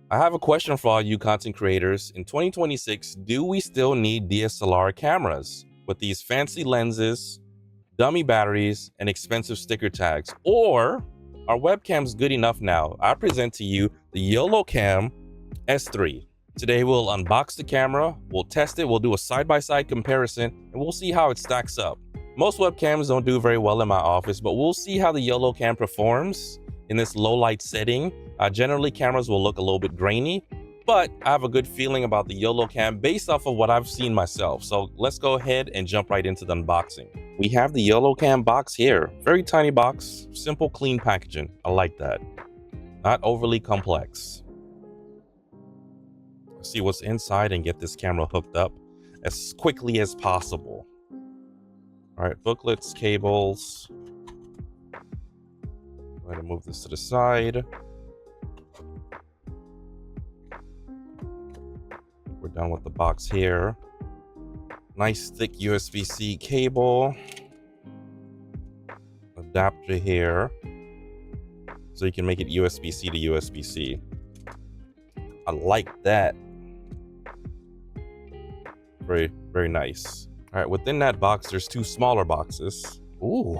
I have a question for all you content creators. In 2026, do we still need DSLR cameras with these fancy lenses, dummy batteries, and expensive sticker tags? Or are webcams good enough now? I present to you the YoloCam S3. Today we'll unbox the camera, we'll test it, we'll do a side-by-side comparison, and we'll see how it stacks up. Most webcams don't do very well in my office, but we'll see how the YoloCam performs in this low light setting. Generally, cameras will look a little bit grainy, but I have a good feeling about the YoloCam based off of what I've seen myself. So let's go ahead and jump right into the unboxing. We have the YoloCam box here. Very tiny box, simple, clean packaging. I like that. Not overly complex. Let's see what's inside and get this camera hooked up as quickly as possible. All right, booklets, cables. I'm going to move this to the side. We're done with the box here. Nice thick USB-C cable. Adapter here. So you can make it USB-C to USB-C. I like that. Very, very nice. All right, within that box, there's two smaller boxes. Ooh.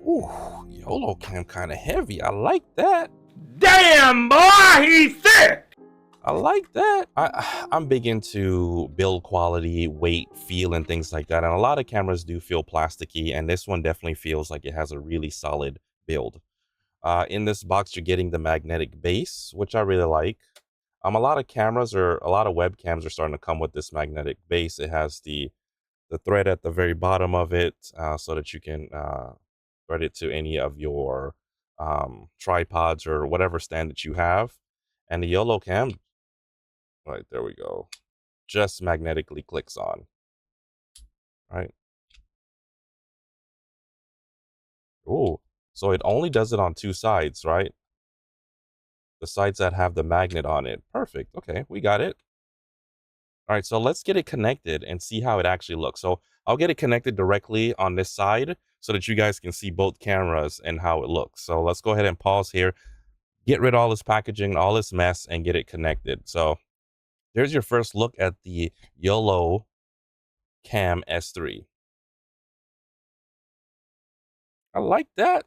Ooh, YoloCam kind of heavy. I like that. Damn, boy, he's thick! I like that. I'm big into build quality, weight, feel, and things like that. And a lot of cameras do feel plasticky, and this one definitely feels like it has a really solid build. In this box, you're getting the magnetic base, which I really like. A lot of cameras or a lot of webcams are starting to come with this magnetic base. It has the thread at the very bottom of it, so that you can thread it to any of your tripods or whatever stand that you have. And the YoloCam, right there we go, just magnetically clicks on. Right. Oh, so it only does it on two sides, right? The sides that have the magnet on it. Perfect. Okay, we got it. All right, so let's get it connected and see how it actually looks. So I'll get it connected directly on this side so that you guys can see both cameras and how it looks. So let's go ahead and pause here, get rid of all this packaging, all this mess, and get it connected. So there's your first look at the YoloCam S3. I like that.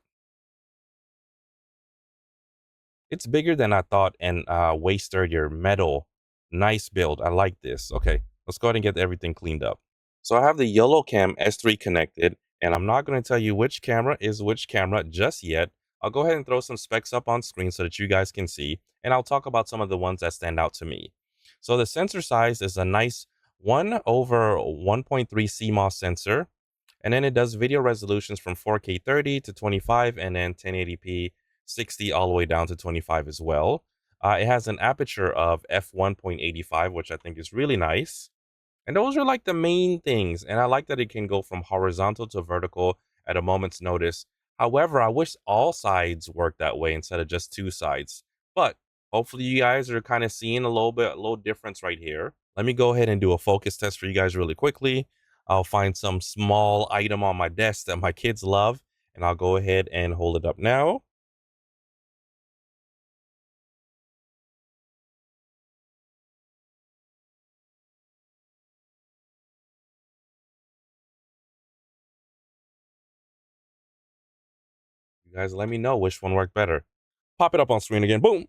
It's bigger than I thought and way sturdier metal. Nice build. I like this. Okay, let's go ahead and get everything cleaned up. So I have the YoloCam S3 connected, and I'm not going to tell you which camera is which camera just yet. I'll go ahead and throw some specs up on screen so that you guys can see, and I'll talk about some of the ones that stand out to me. So the sensor size is a nice 1/1.3 CMOS sensor, and then it does video resolutions from 4K 30 to 25, and then 1080p 60 all the way down to 25 as well. It has an aperture of f1.85, which I think is really nice. And those are like the main things. And I like that it can go from horizontal to vertical at a moment's notice. However, I wish all sides worked that way instead of just two sides. But hopefully you guys are kind of seeing a little difference right here. Let me go ahead and do a focus test for you guys really quickly. I'll find some small item on my desk that my kids love, and I'll go ahead and hold it up now. You guys let me know which one worked better. Pop it up on screen again. Boom.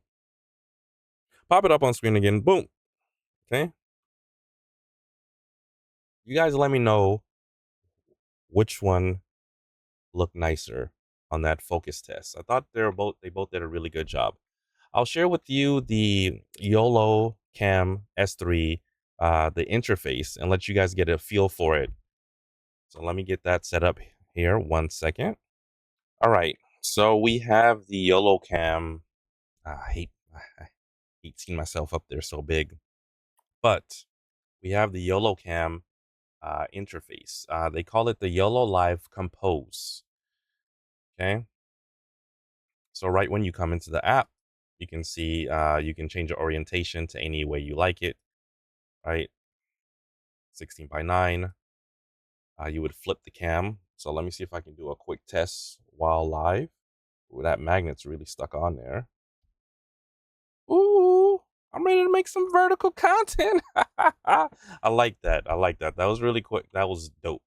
Pop it up on screen again. Boom. Okay. You guys let me know which one looked nicer on that focus test. I thought they both did a really good job. I'll share with you the YoloCam S3, the interface, and let you guys get a feel for it. So let me get that set up here. 1 second. All right. So we have the YoloCam. I hate seeing myself up there so big, but we have the YoloCam interface. They call it the YOLO Live Compose. Okay. So right when you come into the app, you can see you can change the orientation to any way you like it. Right. 16:9. You would flip the cam. So let me see if I can do a quick test while live. Ooh, that magnet's really stuck on there. Ooh, I'm ready to make some vertical content. I like that. I like that. That was really quick. That was dope.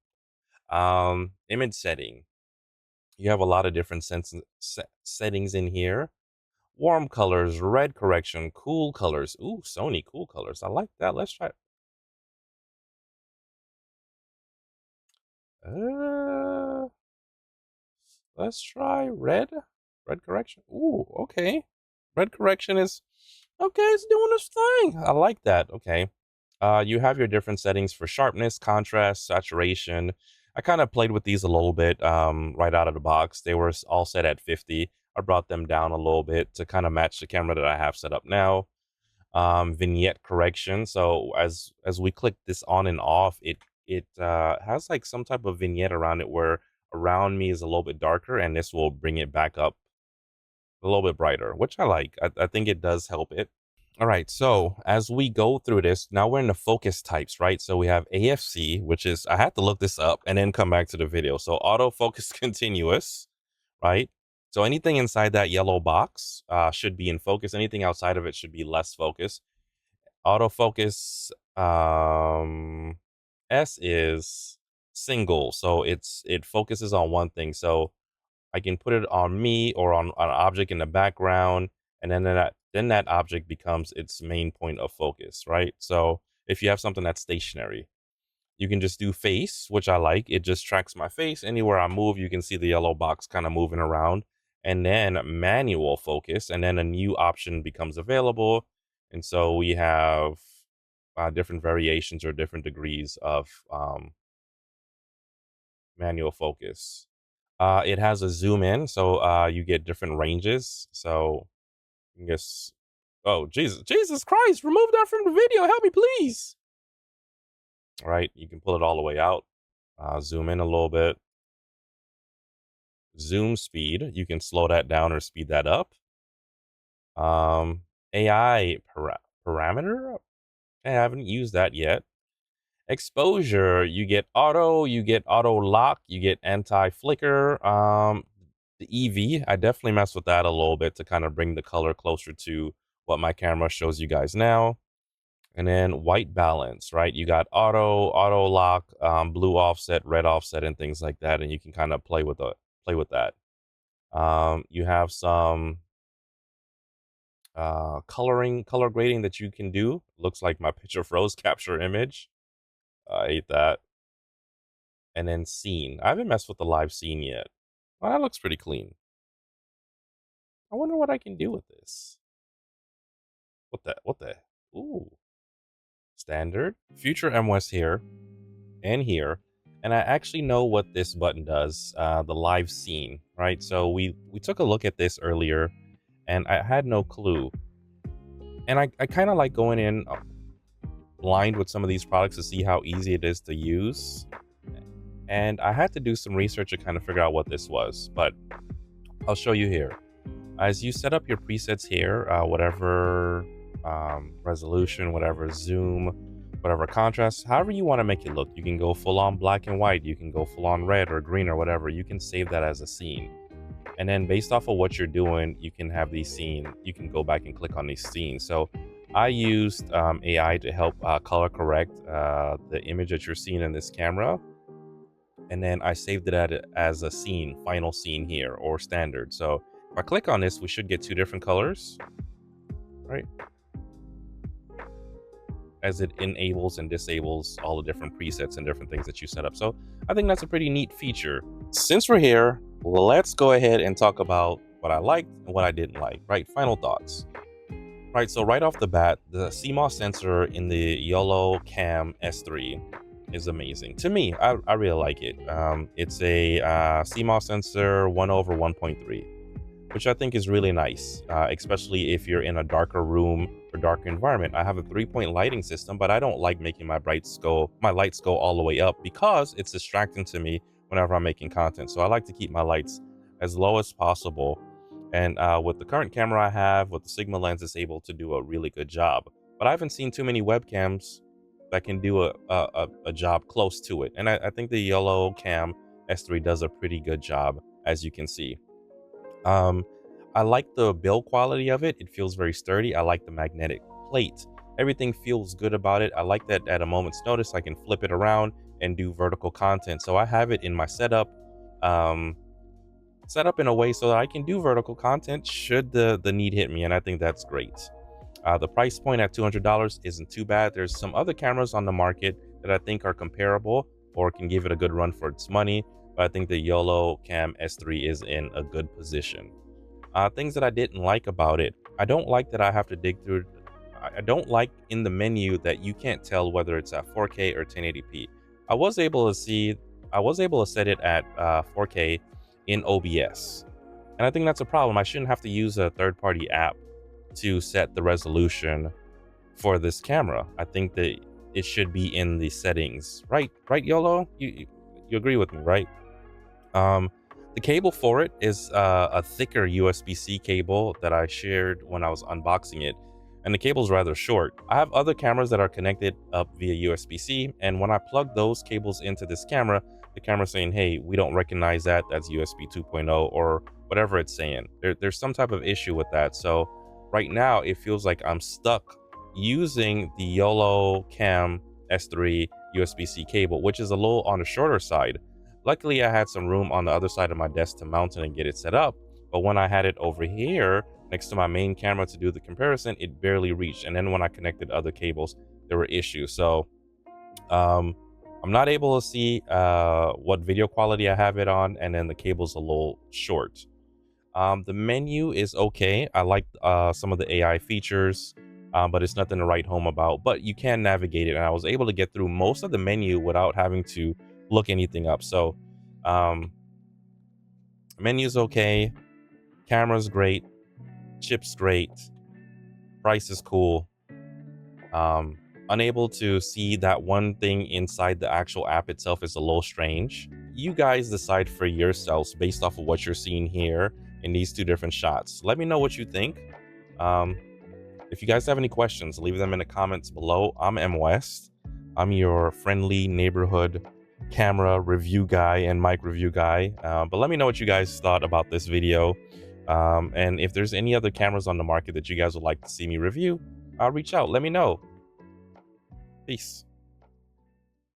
Image setting. You have a lot of different settings in here. Warm colors, red correction, cool colors. Ooh, Sony cool colors. I like that. Let's try it. Uh, let's try red. Red correction. Ooh, okay. Red correction is okay. It's doing its thing. I like that. Okay. You have your different settings for sharpness, contrast, saturation. I kind of played with these a little bit right out of the box. They were all set at 50. I brought them down a little bit to kind of match the camera that I have set up now. Vignette correction. So as we click this on and off, it has like some type of vignette around it where around me is a little bit darker, and this will bring it back up a little bit brighter, which I like. I think it does help it. All right, so as we go through this, now we're in the focus types, right? So we have AFC, which is, I had to look this up and then come back to the video. So autofocus continuous, right? So anything inside that yellow box should be in focus. Anything outside of it should be less focus. Autofocus S is single, so it focuses on one thing. So I can put it on me or on an object in the background, and then that object becomes its main point of focus, right? So if you have something that's stationary, you can just do face, which I like. It just tracks my face. Anywhere I move, you can see the yellow box kind of moving around. And then manual focus, and then a new option becomes available. And so we have different variations or different degrees of manual focus. It has a zoom in, so you get different ranges. So I guess, oh Jesus Christ, remove that from the video. Help me, please. All right, you can pull it all the way out. Zoom in a little bit. Zoom speed, you can slow that down or speed that up. AI parameter, I haven't used that yet. Exposure, you get auto lock, you get anti-flicker. The EV, I definitely mess with that a little bit to kind of bring the color closer to what my camera shows you guys now. And then white balance, right? You got auto lock, blue offset, red offset, and things like that, and you can kind of play with that. You have some color grading that you can do. Looks like my picture froze. Capture image. I hate that. And then scene. I haven't messed with the live scene yet. Well, that looks pretty clean. I wonder what I can do with this. What the? Ooh. Standard. Future Mwest here and here. And I actually know what this button does. The live scene, right? So we took a look at this earlier, and I had no clue. And I kind of like going in blind with some of these products to see how easy it is to use. And I had to do some research to kind of figure out what this was, but I'll show you here. As you set up your presets here, whatever resolution, whatever zoom, whatever contrast, however you want to make it look, you can go full on black and white, you can go full on red or green or whatever, you can save that as a scene. And then based off of what you're doing, you can have these scenes, you can go back and click on these scenes. So I used AI to help color correct the image that you're seeing in this camera. And then I saved it as a scene, final scene here, or standard. So if I click on this, we should get two different colors, right? As it enables and disables all the different presets and different things that you set up. So I think that's a pretty neat feature. Since we're here, let's go ahead and talk about what I liked and what I didn't like, right? Final thoughts. Right, so right off the bat, the CMOS sensor in the YoloCam S3 is amazing. To me, I really like it. It's a CMOS sensor 1/1.3, which I think is really nice, especially if you're in a darker room or darker environment. I have a 3-point lighting system, but I don't like making my lights go all the way up because it's distracting to me whenever I'm making content. So I like to keep my lights as low as possible. And with the current camera I have, with the Sigma lens, it's able to do a really good job. But I haven't seen too many webcams that can do a job close to it. And I think the YoloCam S3 does a pretty good job, as you can see. Um, I like the build quality of it. It feels very sturdy. I like the magnetic plate. Everything feels good about it. I like that at a moment's notice, I can flip it around and do vertical content. So I have it in my setup, um, set up in a way so that I can do vertical content should the need hit me. And I think that's great. The price point at $200 isn't too bad. There's some other cameras on the market that I think are comparable or can give it a good run for its money. But I think the YoloCam S3 is in a good position. Things that I didn't like about it. I don't like that I have to dig through. I don't like in the menu that you can't tell whether it's at 4K or 1080p. I was able to see, I was able to set it at 4K in OBS. And I think that's a problem. I shouldn't have to use a third-party app to set the resolution for this camera. I think that it should be in the settings. Right, YOLO? You agree with me, right? Um, the cable for it is a thicker USB-C cable that I shared when I was unboxing it, and the cable's rather short. I have other cameras that are connected up via USB-C, and when I plug those cables into this camera, the camera's saying, hey, we don't recognize that, that's USB 2.0 or whatever it's saying. There's some type of issue with that. So right now, it feels like I'm stuck using the YoloCam S3 USB-C cable, which is a little on the shorter side. Luckily, I had some room on the other side of my desk to mount it and get it set up. But when I had it over here next to my main camera to do the comparison, it barely reached. And then when I connected other cables, there were issues. So I'm not able to see what video quality I have it on. And then the cable's a little short. The menu is okay. I like some of the AI features, but it's nothing to write home about. But you can navigate it. And I was able to get through most of the menu without having to look anything up. So menu's okay, camera's great, chip's great, price is cool. Unable to see that one thing inside the actual app itself is a little strange. You guys decide for yourselves based off of what you're seeing here in these two different shots. Let me know what you think. If you guys have any questions, leave them in the comments below. I'm Mwest. I'm your friendly neighborhood camera review guy and mic review guy. But let me know what you guys thought about this video. And if there's any other cameras on the market that you guys would like to see me review, reach out. Let me know. Peace.